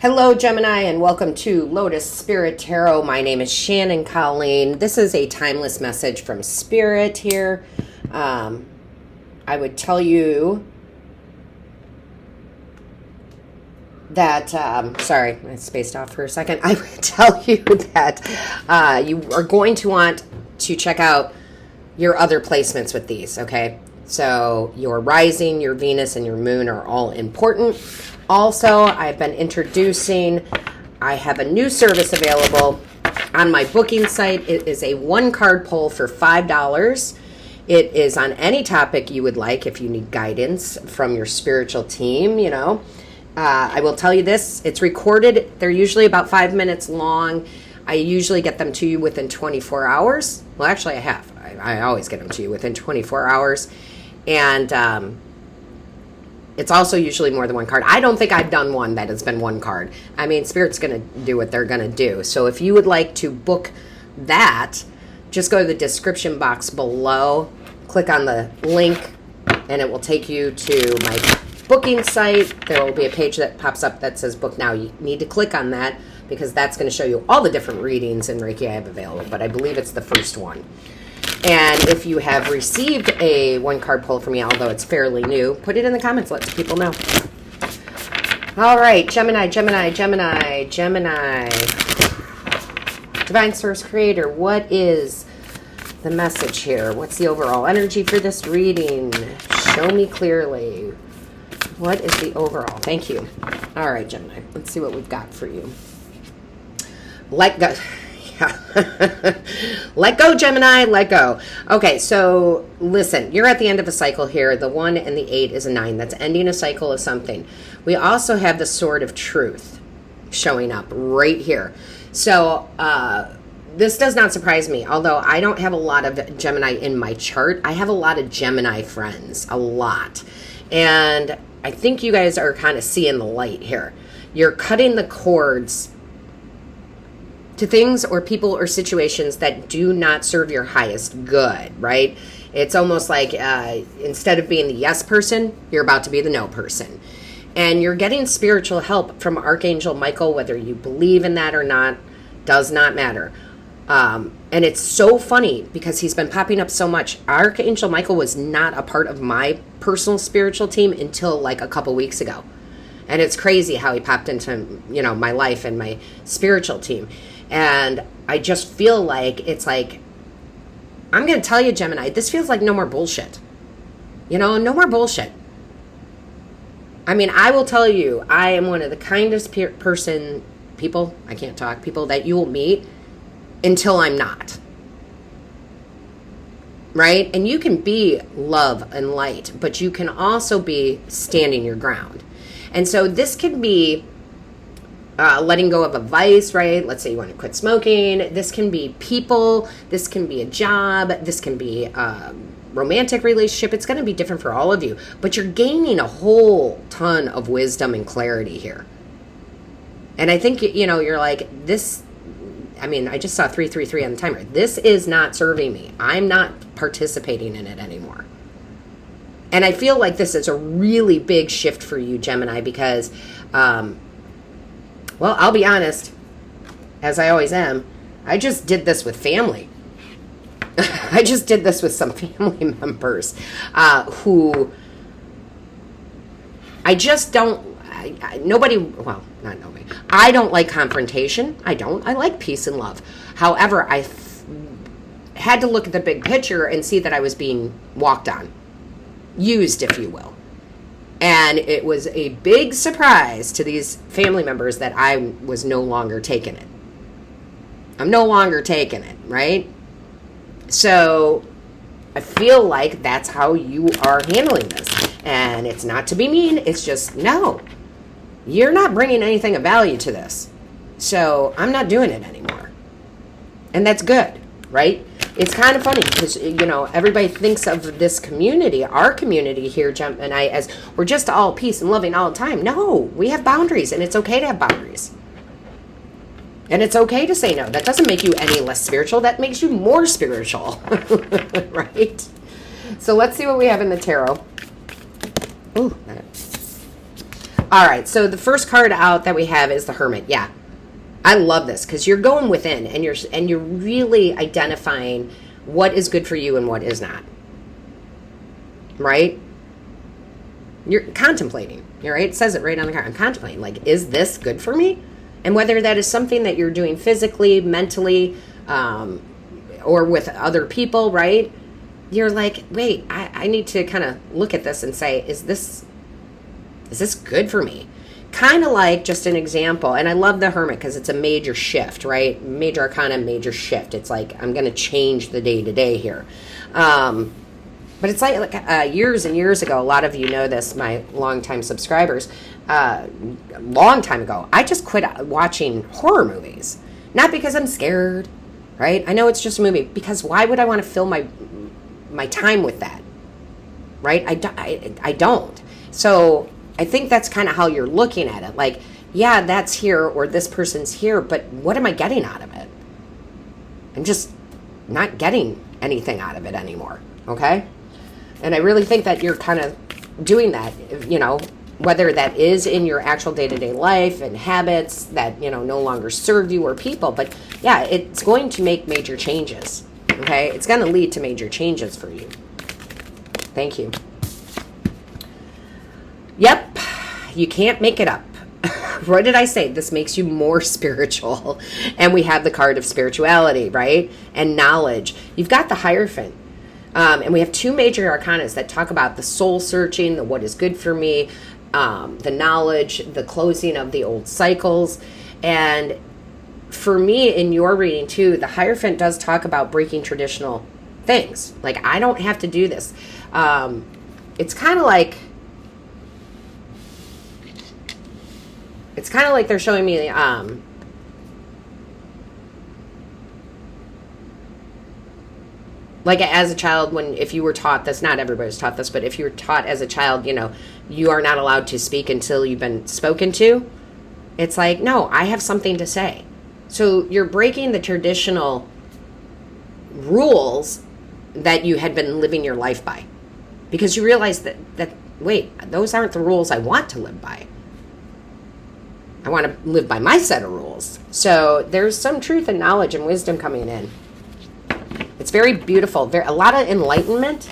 Hello, Gemini, and welcome to Lotus Spirit Tarot. My name is Shannon Colleen. This is a timeless message from Spirit here. I would tell you that, sorry, I spaced off for a second. I would tell you that you are going to want to check out your other placements with these, okay? So your rising, your Venus, and your moon are all important. Also, I've been introducing, I have a new service available on my booking site. It is a one-card pull for $5. It is on any topic you would like if you need guidance from your spiritual team, you know. I will tell you this, it's recorded. They're usually about 5 minutes long. I usually get them to you within 24 hours. Well, actually, I always get them to you within 24 hours. And it's also usually more than one card. I don't think I've done one that has been one card. I mean, Spirit's going to do what they're going to do. So if you would like to book that, just go to the description box below, click on the link, and it will take you to my booking site. There will be a page that pops up that says book now. You need to click on that because that's going to show you all the different readings in Reiki I have available, but I believe it's the first one. And if you have received a one-card pull from me, although it's fairly new, put it in the comments. Let people know. All right, Gemini. Divine Source Creator, what is the message here? What's the overall energy for this reading? Show me clearly. What is the overall? Thank you. All right, Gemini. Let's see what we've got for you. Let go. Let go, Gemini, let go. Okay, so listen, you're at the end of a cycle here. The 1 and the 8 is a 9. That's ending a cycle of something. We also have the Sword of Truth showing up right here. So this does not surprise me, although I don't have a lot of Gemini in my chart. I have a lot of Gemini friends, a lot. And I think you guys are kind of seeing the light here. You're cutting the cords to things or people or situations that do not serve your highest good, right? It's almost like instead of being the yes person, you're about to be the no person. And you're getting spiritual help from Archangel Michael, whether you believe in that or not, does not matter. And it's so funny because he's been popping up so much. Archangel Michael was not a part of my personal spiritual team until like a couple weeks ago. And it's crazy how he popped into, you know, my life and my spiritual team. And I just feel like it's like, I'm going to tell you, Gemini, this feels like no more bullshit. You know, no more bullshit. I mean, I will tell you, I am one of the kindest people that you will meet until I'm not. Right? And you can be love and light, but you can also be standing your ground. And so this could be letting go of a vice, right? Let's say you want to quit smoking. This can be people. This can be a job. This can be a romantic relationship. It's going to be different for all of you. But you're gaining a whole ton of wisdom and clarity here. And I think, you know, you're like, this, I mean, I just saw 333 on the timer. This is not serving me. I'm not participating in it anymore. And I feel like this is a really big shift for you, Gemini, because well, I'll be honest, as I always am, I just did this with family. I just did this with some family members who I just don't, nobody, well, not nobody. I don't like confrontation. I like peace and love. However, I had to look at the big picture and see that I was being walked on, used, if you will. And it was a big surprise to these family members that I was no longer taking it. I'm no longer taking it, right? So I feel like that's how you are handling this. And it's not to be mean. It's just, no, you're not bringing anything of value to this. So I'm not doing it anymore. And that's good, right? It's kind of funny because, you know, everybody thinks of this community, our community here, Gemini, as we're just all peace and loving all the time. No, we have boundaries, and it's okay to have boundaries. And it's okay to say no. That doesn't make you any less spiritual. That makes you more spiritual, right? So let's see what we have in the tarot. Ooh. All right, so the first card out that we have is the Hermit. Yeah, I love this because you're going within and you're really identifying what is good for you and what is not. Right? You're contemplating. Right? It says it right on the card. I'm contemplating. Like, is this good for me? And whether that is something that you're doing physically, mentally, or with other people, right? You're like, wait, I need to kind of look at this and say, is this good for me? Kind of like, just an example, and I love the Hermit because it's a major shift, right? Major arcana, major shift. It's like, I'm going to change the day-to-day here. But it's like years and years ago, a lot of you know this, my longtime subscribers, a long time ago, I just quit watching horror movies. Not because I'm scared, right? I know it's just a movie, because why would I want to fill my time with that, right? I don't. So I think that's kind of how you're looking at it. Like, yeah, that's here, or this person's here, but what am I getting out of it? I'm just not getting anything out of it anymore, okay? And I really think that you're kind of doing that, you know, whether that is in your actual day-to-day life and habits that, you know, no longer serve you or people. But yeah, it's going to make major changes, okay? It's going to lead to major changes for you. Thank you. Yep, you can't make it up. What did I say? This makes you more spiritual. And we have the card of spirituality, right? And knowledge. You've got the Hierophant. And we have two major arcanas that talk about the soul searching, the what is good for me, the knowledge, the closing of the old cycles. And for me, in your reading too, the Hierophant does talk about breaking traditional things. Like, I don't have to do this. It's kind of like they're showing me like, as a child, if you were taught this, not everybody's taught this, but if you were taught as a child, you know, you are not allowed to speak until you've been spoken to. It's like, no, I have something to say. So you're breaking the traditional rules that you had been living your life by, because you realize that wait, those aren't the rules I want to live by. I want to live by my set of rules. So there's some truth and knowledge and wisdom coming in. It's very beautiful. A lot of enlightenment,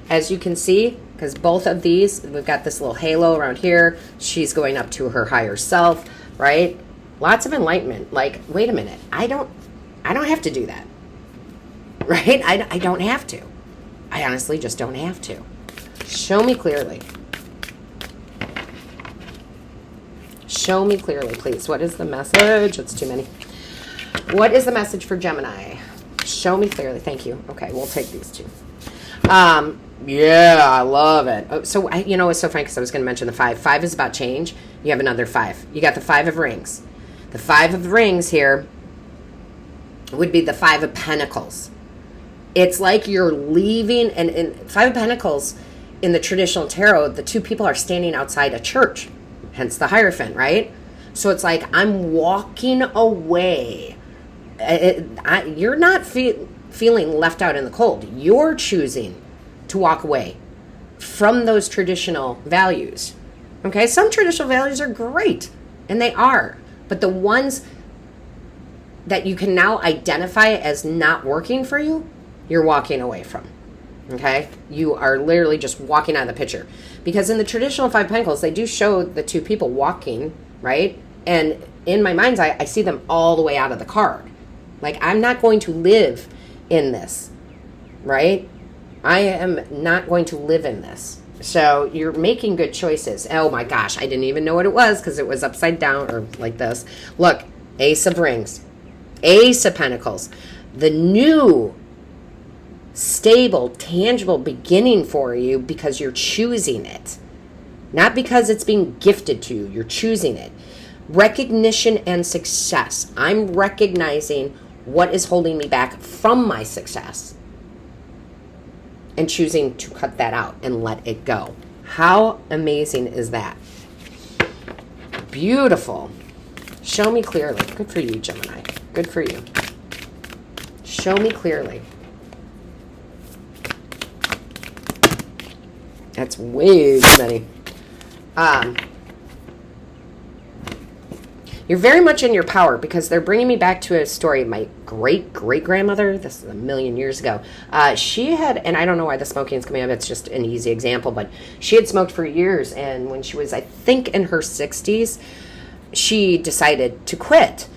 as you can see, because both of these, we've got this little halo around here. She's going up to her higher self, right? Lots of enlightenment. Like, wait a minute, I don't have to do that, right? I don't have to. I honestly just don't have to. Show me clearly. Show me clearly, please. What is the message? It's too many. What is the message for Gemini? Show me clearly. Thank you. Okay, we'll take these two. Yeah, I love it. Oh, so, you know, it's so funny because I was going to mention the 5. 5 is about change. You have another 5. You got the 5 of Rings. The 5 of Rings here would be the 5 of Pentacles. It's like you're leaving, and 5 of Pentacles in the traditional tarot, the two people are standing outside a church, hence the Hierophant, right? So it's like, I'm walking away. You're not feeling left out in the cold. You're choosing to walk away from those traditional values. Okay, some traditional values are great, and they are, but the ones that you can now identify as not working for you, you're walking away from. Okay, you are literally just walking out of the picture, because in the traditional 5 Pentacles, they do show the two people walking, right? And in my mind's eye, I see them all the way out of the card. Like, I'm not going to live in this, right? I am not going to live in this. So you're making good choices. Oh my gosh, I didn't even know what it was because it was upside down or like this. Look, Ace of Rings, Ace of Pentacles, the new stable, tangible beginning for you because you're choosing it. Not because it's being gifted to you. You're choosing it. Recognition and success. I'm recognizing what is holding me back from my success and choosing to cut that out and let it go. How amazing is that? Beautiful. Show me clearly. Good for you, Gemini. Good for you. Show me clearly. That's way too many. You're very much in your power, because they're bringing me back to a story. My great-great-grandmother, this is a million years ago, she had, and I don't know why the smoking is coming up, it's just an easy example, but she had smoked for years, and when she was, I think, in her 60s, she decided to quit.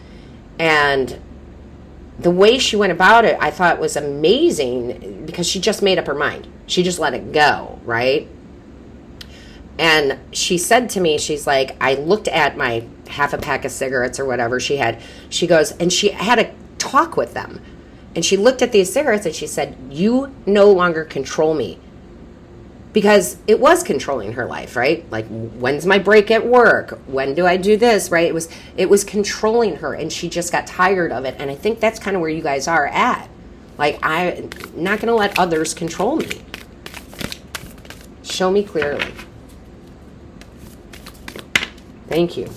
And the way she went about it, I thought was amazing, because she just made up her mind. She just let it go, right? And she said to me, she's like, I looked at my half a pack of cigarettes or whatever she had. She goes, and she had a talk with them. And she looked at these cigarettes and she said, you no longer control me. Because it was controlling her life, right? Like, when's my break at work? When do I do this, right? It was controlling her, and she just got tired of it. And I think that's kind of where you guys are at. Like, I'm not going to let others control me. Show me clearly. Thank you.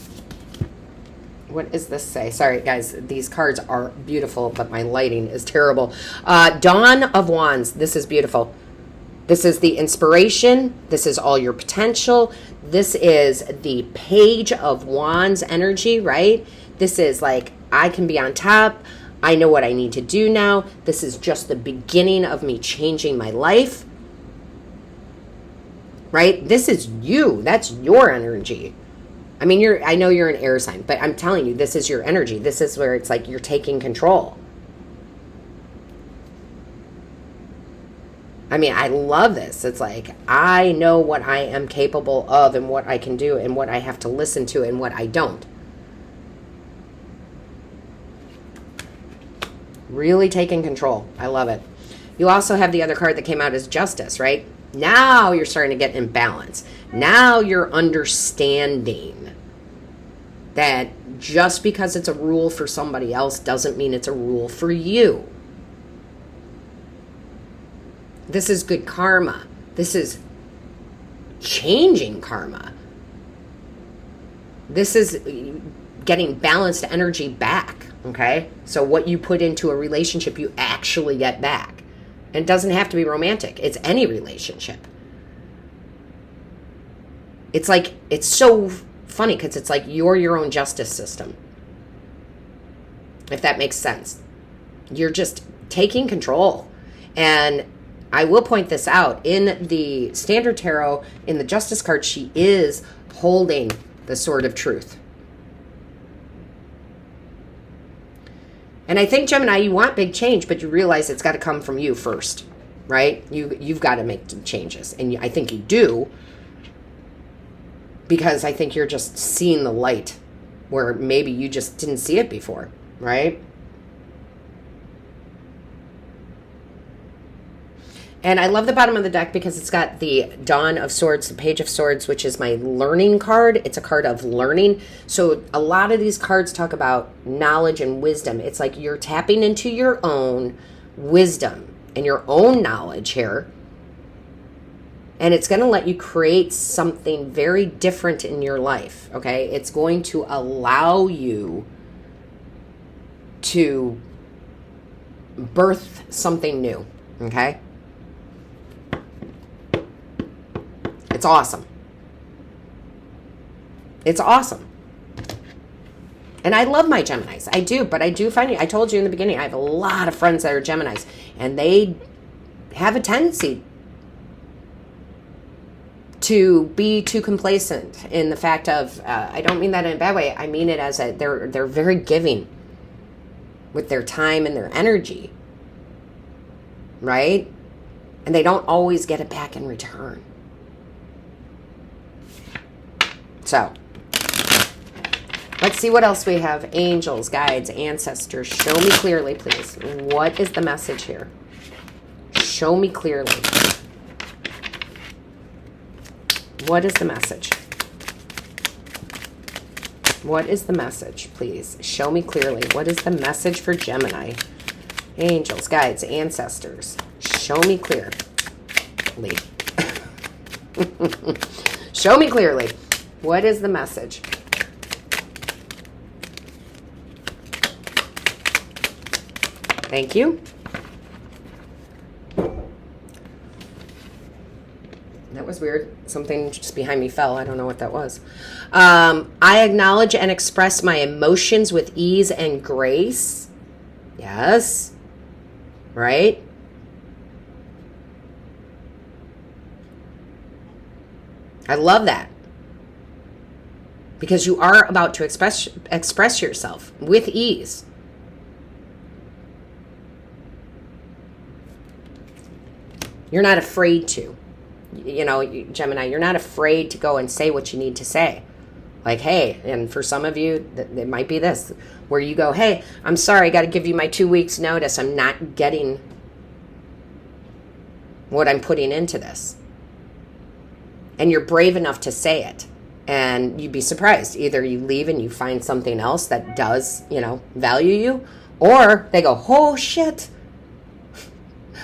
What does this say? Sorry, guys. These cards are beautiful, but my lighting is terrible. Dawn of Wands. This is beautiful. This is the inspiration. This is all your potential. This is the Page of Wands energy, right? This is like, I can be on top. I know what I need to do now. This is just the beginning of me changing my life. Right? This is you. That's your energy. I mean, I know you're an air sign, but I'm telling you, this is your energy. This is where it's like you're taking control. I mean, I love this. It's like, I know what I am capable of and what I can do and what I have to listen to and what I don't. Really taking control. I love it. You also have the other card that came out as Justice, right? Now you're starting to get in balance. Now you're understanding that just because it's a rule for somebody else doesn't mean it's a rule for you. This is good karma. This is changing karma. This is getting balanced energy back, okay? So what you put into a relationship, you actually get back. And it doesn't have to be romantic. It's any relationship. It's like, it's so funny because it's like you're your own justice system. If that makes sense. You're just taking control. And I will point this out. In the Standard Tarot, in the Justice card, she is holding the Sword of Truth. And I think, Gemini, you want big change, but you realize it's got to come from you first, right? You've got to make changes. And I think you do, because I think you're just seeing the light where maybe you just didn't see it before, right? And I love the bottom of the deck because it's got the Dawn of Swords, the Page of Swords, which is my learning card. It's a card of learning. So a lot of these cards talk about knowledge and wisdom. It's like you're tapping into your own wisdom and your own knowledge here. And it's going to let you create something very different in your life, okay? It's going to allow you to birth something new, okay? It's awesome. It's awesome. And I love my Geminis. I do, but I do find I told you in the beginning, I have a lot of friends that are Geminis, and they have a tendency to be too complacent in the fact of, I don't mean that in a bad way. I mean it as they're very giving with their time and their energy, right? And they don't always get it back in return. So, let's see what else we have. Angels, guides, ancestors. Show me clearly, please. What is the message here? Show me clearly. What is the message? What is the message, please? Show me clearly. What is the message for Gemini? Angels, guides, ancestors. Show me clearly. Show me clearly. What is the message? Thank you. That was weird. Something just behind me fell. I don't know what that was. I acknowledge and express my emotions with ease and grace. Yes. Right? I love that. Because you are about to express yourself with ease. You're not afraid to. You know, Gemini, you're not afraid to go and say what you need to say. Like, hey, and for some of you, it might be this, where you go, hey, I'm sorry, I got to give you my 2 weeks notice. I'm not getting what I'm putting into this. And you're brave enough to say it. And you'd be surprised. Either you leave and you find something else that does, you know, value you, or they go, oh, shit.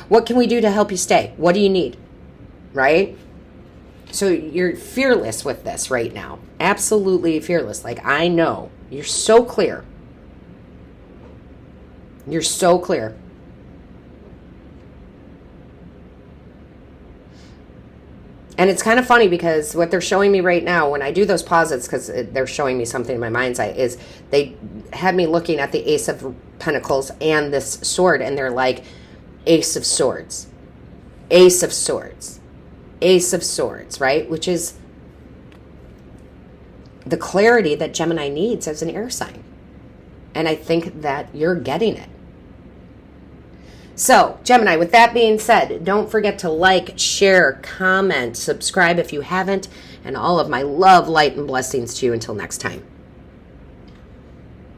What can we do to help you stay? What do you need? Right? So you're fearless with this right now. Absolutely fearless. Like, I know. You're so clear. You're so clear. And it's kind of funny because what they're showing me right now, when I do those posits, because they're showing me something in my mind's eye, is they had me looking at the Ace of Pentacles and this sword, and they're like, Ace of Swords, Ace of Swords, Ace of Swords, right? Which is the clarity that Gemini needs as an air sign. And I think that you're getting it. So, Gemini, with that being said, don't forget to like, share, comment, subscribe if you haven't, and all of my love, light, and blessings to you until next time.